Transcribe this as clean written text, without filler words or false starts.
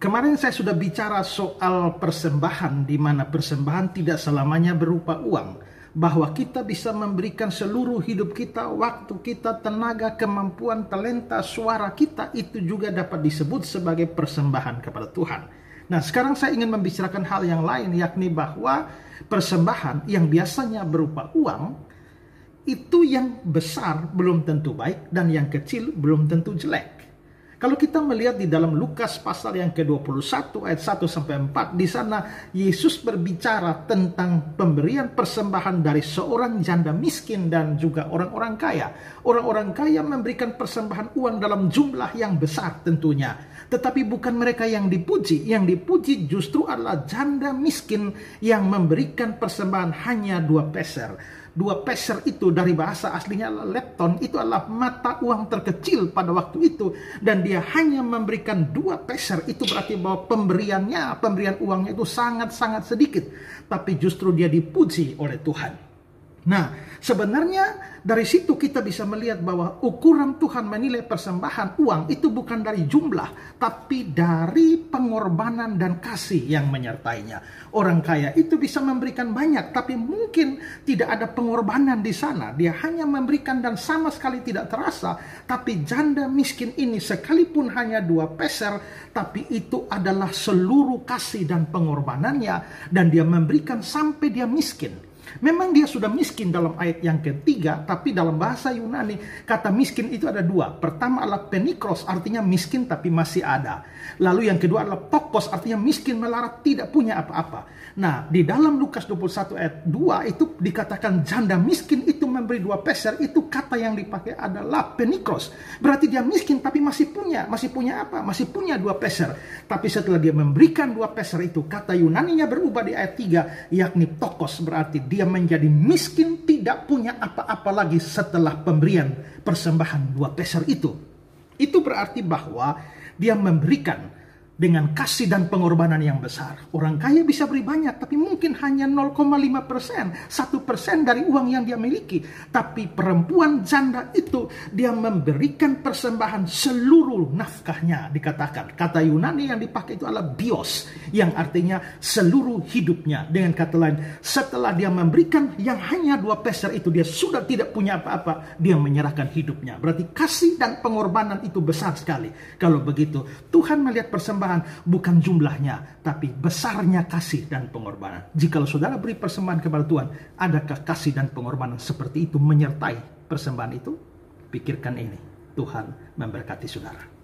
Kemarin saya sudah bicara soal persembahan, di mana persembahan tidak selamanya berupa uang. Bahwa kita bisa memberikan seluruh hidup kita, waktu kita, tenaga, kemampuan, talenta, suara kita, itu juga dapat disebut sebagai persembahan kepada Tuhan. Nah, sekarang saya ingin membicarakan hal yang lain, yakni bahwa persembahan yang biasanya berupa uang, itu yang besar belum tentu baik, dan yang kecil belum tentu jelek. Kalau kita melihat di dalam Lukas pasal yang ke-21 ayat 1-4, di sana Yesus berbicara tentang pemberian persembahan dari seorang janda miskin dan juga orang-orang kaya. Orang-orang kaya memberikan persembahan uang dalam jumlah yang besar tentunya. Tetapi bukan mereka yang dipuji. Yang dipuji justru adalah janda miskin yang memberikan persembahan hanya 2 peser. 2 peser itu dari bahasa aslinya adalah lepton, itu adalah mata uang terkecil pada waktu itu, dan dia hanya memberikan 2 peser. Itu berarti bahwa pemberian uangnya itu sangat-sangat sedikit, tapi justru dia dipuji oleh Tuhan. Nah, sebenarnya dari situ kita bisa melihat bahwa ukuran Tuhan menilai persembahan uang itu bukan dari jumlah, tapi dari pengorbanan dan kasih yang menyertainya. Orang kaya itu bisa memberikan banyak, tapi mungkin tidak ada pengorbanan di sana. Dia hanya memberikan dan sama sekali tidak terasa. Tapi janda miskin ini sekalipun hanya 2 peser, tapi itu adalah seluruh kasih dan pengorbanannya, dan dia memberikan sampai dia miskin. Memang dia sudah miskin dalam ayat yang ketiga, tapi dalam bahasa Yunani kata miskin itu ada 2. Pertama adalah penikros, artinya miskin tapi masih ada. Lalu yang kedua adalah pokos, artinya miskin melarat, tidak punya apa-apa. Nah, di dalam Lukas 21 ayat 2 itu dikatakan janda miskin itu memberi 2 peser, itu kata yang dipakai adalah penikros. Berarti dia miskin tapi masih punya apa? Masih punya 2 peser. Tapi setelah dia memberikan 2 peser itu, kata Yunaninya berubah di ayat 3, yakni pokos, berarti dia menjadi miskin, tidak punya apa-apa lagi setelah pemberian persembahan 2 peser itu. Itu berarti bahwa dia memberikan dengan kasih dan pengorbanan yang besar. Orang kaya bisa beri banyak, tapi mungkin hanya 0,5%, 1% dari uang yang dia miliki. Tapi perempuan janda itu, dia memberikan persembahan seluruh nafkahnya, dikatakan. Kata Yunani yang dipakai itu adalah bios, yang artinya seluruh hidupnya. Dengan kata lain, setelah dia memberikan yang hanya 2 peser itu, dia sudah tidak punya apa-apa, dia menyerahkan hidupnya. Berarti kasih dan pengorbanan itu besar sekali. Kalau begitu, Tuhan melihat persembahan bukan jumlahnya, tapi besarnya kasih dan pengorbanan. Jikalau saudara beri persembahan kepada Tuhan, adakah kasih dan pengorbanan seperti itu menyertai persembahan itu? Pikirkan ini. Tuhan memberkati saudara.